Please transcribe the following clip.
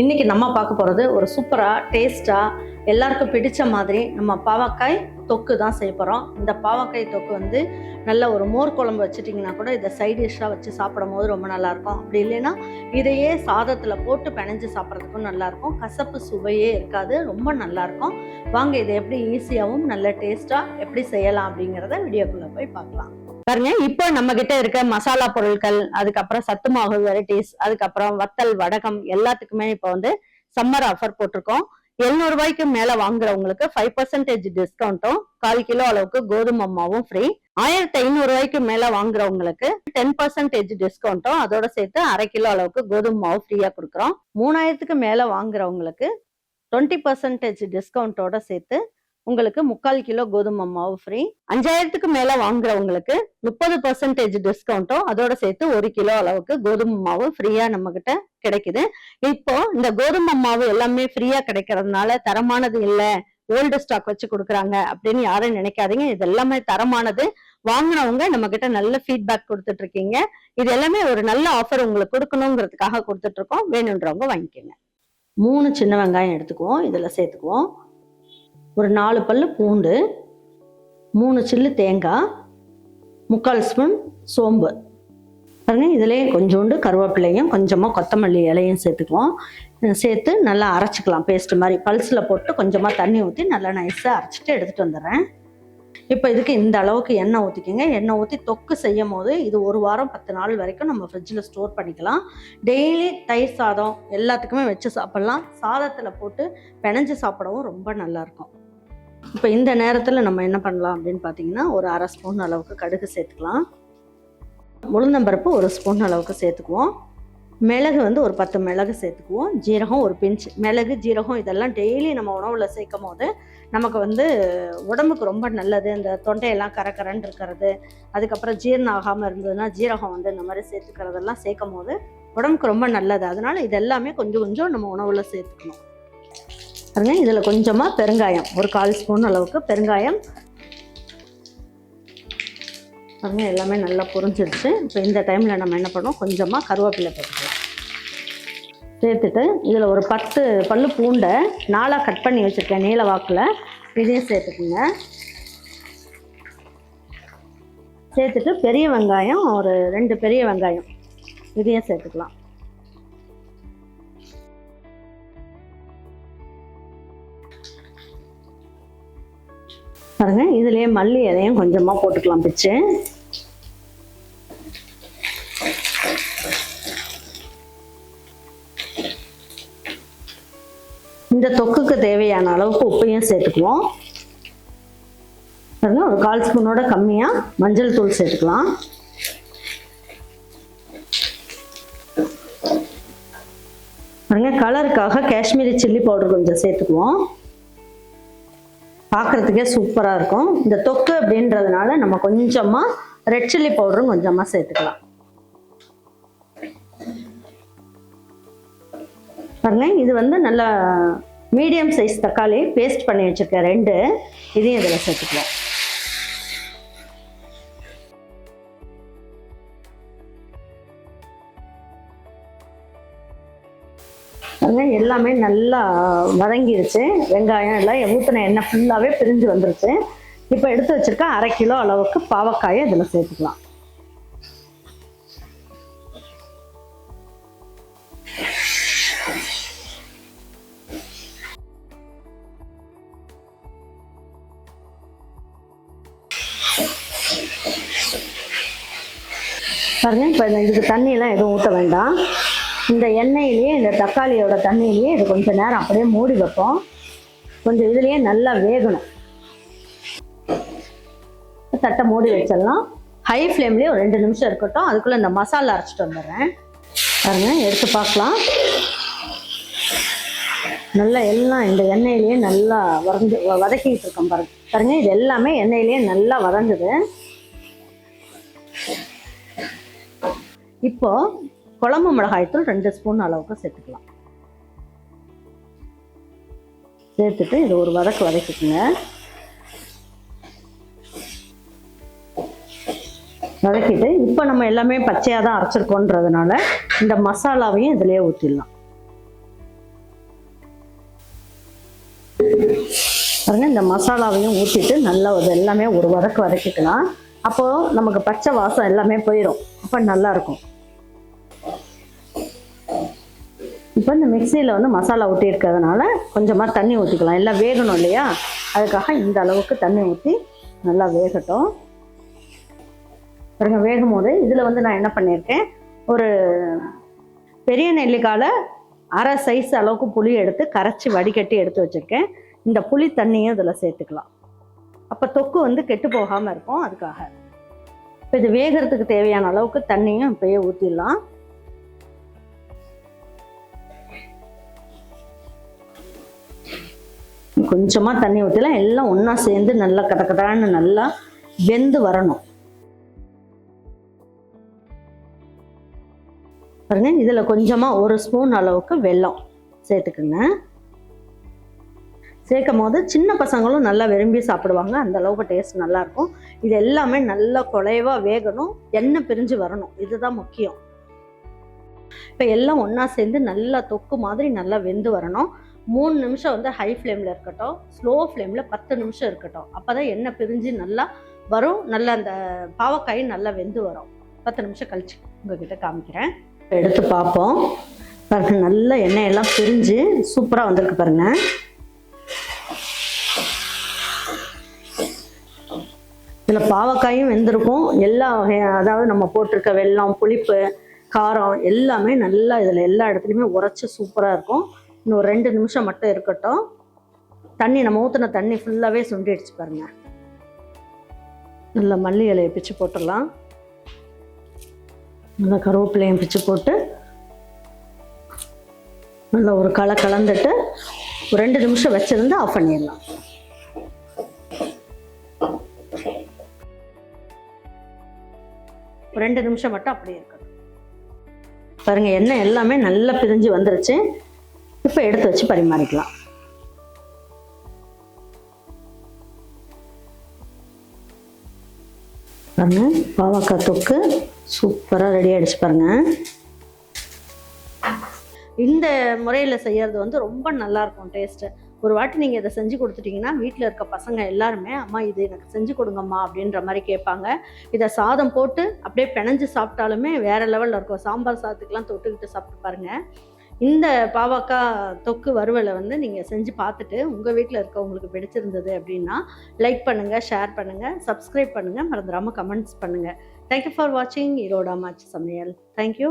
இன்னைக்கு நம்ம பார்க்க போகிறது ஒரு சூப்பராக டேஸ்ட்டாக எல்லாருக்கும் பிடிச்ச மாதிரி நம்ம பாவக்காய் தொக்கு தான் செய்ய போகிறோம். இந்த பாவக்காய் தொக்கு வந்து நல்ல ஒரு மோர் குழம்பு வச்சுட்டிங்கன்னா கூட இதை சைட் டிஷ்ஷாக வச்சு சாப்பிடும் போது ரொம்ப நல்லாயிருக்கும். அப்படி இல்லைன்னா இதையே சாதத்தில் போட்டு பிணைஞ்சு சாப்பிட்றதுக்கும் நல்லாயிருக்கும். கசப்பு சுவையே இருக்காது, ரொம்ப நல்லாயிருக்கும். வாங்க இதை எப்படி ஈஸியாகவும் நல்ல டேஸ்ட்டாக எப்படி செய்யலாம் அப்படிங்கிறத வீடியோக்குள்ளே போய் பார்க்கலாம். பாருங்க, இப்போ நம்ம கிட்ட இருக்க மசாலா பொருட்கள், அதுக்கப்புறம் சத்து மாவு வெரைட்டிஸ், அதுக்கப்புறம் வத்தல் வடகம் எல்லாத்துக்குமே இப்போ வந்து சம்மர் ஆஃபர் போட்டிருக்கோம். 700 ரூபாய்க்கு மேல வாங்குறவங்களுக்கு 5% டிஸ்கவுண்ட்டும் 1/4 கிலோ அளவுக்கு கோதுமை மாவும் ஃப்ரீ. 1500 ரூபாய்க்கு மேல வாங்குறவங்களுக்கு 10% டிஸ்கவுண்ட்டும் அதோட சேர்த்து 1/2 கிலோ அளவுக்கு கோதுமை மாவு ஃப்ரீயா கொடுக்குறோம். 3000க்கு மேல வாங்குறவங்களுக்கு 20% டிஸ்கவுண்டோட சேர்த்து உங்களுக்கு 3/4 கிலோ கோதுமை மாவு ஃப்ரீ. 5000க்கு மேல வாங்குறவங்களுக்கு 30% டிஸ்கவுண்ட்டும் அதோட சேர்த்து 1 கிலோ அளவுக்கு கோதுமை மாவு ஃப்ரீயா நம்ம கிட்ட கிடைக்குது. இப்போ இந்த கோதுமை மாவு எல்லாமே ஃப்ரீயா கிடைக்கிறதுனால தரமானது இல்லை, ஓல்டு ஸ்டாக் வச்சு கொடுக்குறாங்க அப்படின்னு யாரும் நினைக்காதீங்க. இது எல்லாமே தரமானது. வாங்கினவங்க நம்ம கிட்ட நல்ல ஃபீட்பேக் கொடுத்துட்டு இருக்கீங்க. இது எல்லாமே ஒரு நல்ல ஆஃபர் உங்களுக்கு கொடுக்கணுங்கிறதுக்காக கொடுத்துட்டு இருக்கோம். வேணுன்றவங்க வாங்கிக்கோங்க. 3 சின்ன வெங்காயம் எடுத்துக்குவோம், இதுல சேர்த்துக்குவோம். ஒரு 4 பல்லு பூண்டு, 3 சில்லு தேங்காய், 3/4 ஸ்பூன் சோம்பு. பாருங்க, இதுலேயே கொஞ்சோண்டு கருவேப்பிலையும் கொஞ்சமாக கொத்தமல்லி இலையும் சேர்த்துக்குவோம். சேர்த்து நல்லா அரைச்சிக்கலாம். பேஸ்ட் மாதிரி பல்ஸில் போட்டு கொஞ்சமாக தண்ணி ஊற்றி நல்லா நைஸாக அரைச்சிட்டு எடுத்துகிட்டு வந்துடுறேன். இப்போ இதுக்கு இந்த அளவுக்கு எண்ணெய் ஊற்றிக்கோங்க. எண்ணெய் ஊற்றி தொக்கு செய்யும் போது இது 1 வாரம் 10 நாள் வரைக்கும் நம்ம ஃப்ரிட்ஜில் ஸ்டோர் பண்ணிக்கலாம். டெய்லி தயிர் சாதம் எல்லாத்துக்குமே வச்சு சாப்பிட்லாம். சாதத்தில் போட்டு பிணைஞ்சு சாப்பிடவும் ரொம்ப நல்லாயிருக்கும். இப்போ இந்த நேரத்தில் நம்ம என்ன பண்ணலாம் அப்படின்னு பார்த்தீங்கன்னா, ஒரு 1/2 ஸ்பூன் அளவுக்கு கடுகு சேர்த்துக்கலாம். உளுந்தம்பருப்பு 1 ஸ்பூன் அளவுக்கு சேர்த்துக்குவோம். மிளகு வந்து ஒரு 10 மிளகு சேர்த்துக்குவோம். ஜீரகம் ஒரு பிஞ்ச். மிளகு ஜீரகம் இதெல்லாம் டெய்லி நம்ம உணவில் சேர்க்கும் போது நமக்கு வந்து உடம்புக்கு ரொம்ப நல்லது. இந்த தொண்டையெல்லாம் கரகரன்னு இருக்கிறது, அதுக்கப்புறம் ஜீரணம் ஆகாமல் இருந்ததுன்னா ஜீரகம் வந்து இந்த மாதிரி சேர்த்துக்கிறதெல்லாம் சேர்க்கும் போது உடம்புக்கு ரொம்ப நல்லது. அதனால இதெல்லாமே கொஞ்சம் கொஞ்சம் நம்ம உணவில் சேர்த்துக்கணும். பாருங்க, இதில் கொஞ்சமாக பெருங்காயம், ஒரு 1/4 ஸ்பூன் அளவுக்கு பெருங்காயம். பாருங்க, எல்லாமே நல்லா புரிஞ்சிருச்சு. இப்போ இந்த டைமில் நம்ம என்ன பண்ணோம், கொஞ்சமாக கருவேப்பிலை போட்டுக்கலாம். சேர்த்துட்டு இதில் ஒரு 10 பல்லு பூண்டை 4ஆக கட் பண்ணி வச்சுருக்கேன் நீல வாக்கில், இதையும் சேர்த்துக்குங்க. சேர்த்துட்டு பெரிய வெங்காயம் ஒரு 2 பெரிய வெங்காயம் இதையும் சேர்த்துக்கலாம். பாருங்க, இதுலயே மல்லி இலையும் கொஞ்சமா போட்டுக்கலாம் பிச்சு. இந்த தொக்குக்கு தேவையான அளவுக்கு உப்பையும் சேர்த்துக்குவோம். பாருங்க, ஒரு 1/4 ஸ்பூனோட கம்மியா மஞ்சள் தூள் சேர்த்துக்கலாம். பாருங்க, கலருக்காக காஷ்மீரி சில்லி பவுடர் கொஞ்சம் சேர்த்துக்குவோம். பார்க்குறதுக்கே சூப்பராக இருக்கும். இந்த தொக்கு அப்படின்றதுனால நம்ம கொஞ்சமாக ரெட் சில்லி பவுடரும் கொஞ்சமாக சேர்த்துக்கலாம். பாருங்க, இது வந்து நல்லா மீடியம் சைஸ் தக்காளி பேஸ்ட் பண்ணி வச்சுருக்கேன் 2, இதையும் இதில் சேர்த்துக்குவோம். எல்லாமே நல்லா வதங்கிடுச்சு. வெங்காயம் எல்லாம் ஊற்றின எண்ணெய் ஃபுல்லாகவே பிரிஞ்சு வந்துருச்சு. இப்போ எடுத்து வச்சிருக்க 1/2 கிலோ அளவுக்கு பாவக்காயை இதில் சேர்த்துக்கலாம். பாருங்க, இப்போ இதுக்கு தண்ணியெல்லாம் எதுவும் ஊற்ற வேண்டாம். இந்த எண்ணெயிலேயே இந்த தக்காளியோட தண்ணியிலேயே இது கொஞ்சம் நேரம் அப்படியே மூடி வைப்போம். கொஞ்சம் இதுலேயே நல்லா வேகணும். தட்டை மூடி வச்சிடலாம். ஹை ஃப்ளேம்லேயே ஒரு 2 நிமிஷம் இருக்கட்டும். அதுக்குள்ளே இந்த மசாலா அரைச்சிட்டு வந்துடுறேன். பாருங்க, எடுத்து பார்க்கலாம். நல்லா எல்லாம் இந்த எண்ணெயிலேயே நல்லா வதக்கிட்டு இருக்கோம். பாருங்க, இது எல்லாமே எண்ணெயிலேயே நல்லா வதங்குது. இப்போ குழம்பு மிளகாய்த்தூள் 2 ஸ்பூன் அளவுக்கு சேர்த்துக்கலாம். சேர்த்துட்டு இது ஒரு வதக்கிக்குங்க. வதக்கிட்டு இப்போ நம்ம எல்லாமே பச்சையாக தான் அரைச்சிருக்கோன்றதுனால இந்த மசாலாவையும் இதிலே ஊற்றிடலாம். பாருங்க, இந்த மசாலாவையும் ஊற்றிட்டு நல்லா எல்லாமே ஒரு வதக்கிக்கலாம். அப்போது நமக்கு பச்சை வாசம் எல்லாமே போயிடும். அப்போ நல்லாயிருக்கும். இப்போ இந்த மிக்சியில் வந்து மசாலா ஊற்றி இருக்கிறதுனால கொஞ்சமாக தண்ணி ஊற்றிக்கலாம். எல்லாம் வேகணும் இல்லையா, அதுக்காக இந்த அளவுக்கு தண்ணி ஊற்றி நல்லா வேகட்டும். பாருங்க, வேகும் போது இதில் வந்து நான் என்ன பண்ணியிருக்கேன், ஒரு பெரிய நெல்லிக்காயில் அரை சைஸ் அளவுக்கு புளி எடுத்து கரைச்சி வடிகட்டி எடுத்து வச்சுருக்கேன். இந்த புளி தண்ணியும் இதில் சேர்த்துக்கலாம். அப்போ தொக்கு வந்து கெட்டு போகாமல் இருக்கும். அதுக்காக இப்போ இது வேகிறதுக்கு தேவையான அளவுக்கு தண்ணியும் இப்போயே ஊற்றிடலாம். கொஞ்சமாக தண்ணி ஊற்றிலாம். எல்லாம் ஒன்றா சேர்ந்து நல்லா கதக்கதான்னு நல்லா வெந்து வரணும். பாருங்க, இதில் கொஞ்சமாக ஒரு ஸ்பூன் அளவுக்கு வெல்லம் சேர்த்துக்குங்க. சேர்க்கும் போது சின்ன பசங்களும் நல்லா விரும்பி சாப்பிடுவாங்க. அந்த அளவுக்கு டேஸ்ட் நல்லாயிருக்கும். இது எல்லாமே நல்லா குழைவாக வேகணும், எண்ணெய் பிரிஞ்சு வரணும். இதுதான் முக்கியம். இப்போ எல்லாம் ஒன்றா சேர்ந்து நல்லா தொக்கு மாதிரி நல்லா வெந்து வரணும். 3 நிமிஷம் வந்து ஹை ஃப்ளேமில் இருக்கட்டும், ஸ்லோ ஃப்ளேமில் 10 நிமிஷம் இருக்கட்டும். அப்போ தான் எண்ணெய் பிரிஞ்சு நல்லா வரும், நல்லா அந்த பாவக்காய் நல்லா வெந்து வரும். 10 நிமிஷம் கழிச்சு உங்ககிட்ட காமிக்கிறேன். எடுத்து பார்ப்போம். பாருங்க, நல்லா எண்ணெயெல்லாம் பிரிஞ்சு சூப்பராக வந்திருக்கு பாருங்க. இதில் பாவக்காயும் வெந்திருக்கும். எல்லா அதாவது நம்ம போட்டிருக்க வெல்லம், புளிப்பு, காரம் எல்லாமே நல்லா இதில் எல்லா இடத்துலையுமே உரைச்சி சூப்பராக இருக்கும். இன்னும் 2 நிமிஷம் மட்டும் இருக்கட்டும். தண்ணி நம்ம ஊற்றின தண்ணி ஃபுல்லாகவே சுண்டிடுச்சு பாருங்க. நல்லா மல்லி இலையை பிச்சு போட்டுடலாம். நல்லா கருவேப்பிலையும் பிச்சு போட்டு நல்லா ஒரு கலந்துட்டு ஒரு 2 நிமிஷம் வச்சிருந்து ஆஃப் பண்ணிடலாம். ஒரு 2 நிமிஷம் மட்டும் அப்படியே இருக்கணும். பாருங்க, எண்ணெய் எல்லாமே நல்லா பிரிஞ்சு வந்துருச்சு. இப்போ எடுத்து வச்சு பரிமாறிக்கலாம். பாருங்க, பாவக்காய் தொக்கு சூப்பராக ரெடி ஆகிடுச்சு பாருங்க. இந்த முறையில் செய்கிறது வந்து ரொம்ப நல்லாயிருக்கும் டேஸ்ட்டு. ஒரு வாட்டி நீங்கள் இதை செஞ்சு கொடுத்துட்டிங்கன்னா வீட்டில் இருக்க பசங்க எல்லாருமே, அம்மா இது எனக்கு செஞ்சு கொடுங்கம்மா அப்படின்ற மாதிரி கேட்பாங்க. இதை சாதம் போட்டு அப்படியே பிணைஞ்சு சாப்பிட்டாலுமே வேறு லெவலில் இருக்கும். சாம்பார் சாதத்துக்கெலாம் தொட்டுக்கிட்டு சாப்பிட்டு பாருங்கள். இந்த பாவக்காய் தொக்கு வறுவலை வந்து நீங்கள் செஞ்சு பார்த்துட்டு உங்கள் வீட்டில் இருக்கவங்களுக்கு பிடிச்சிருந்தது அப்படின்னா லைக் பண்ணுங்கள், ஷேர் பண்ணுங்கள், சப்ஸ்கிரைப் பண்ணுங்கள், மறந்துடாமல் கமெண்ட்ஸ் பண்ணுங்கள். தேங்க்யூ ஃபார் வாட்சிங் ஈரோடு அம்மாச்சி சமையல். தேங்க்யூ.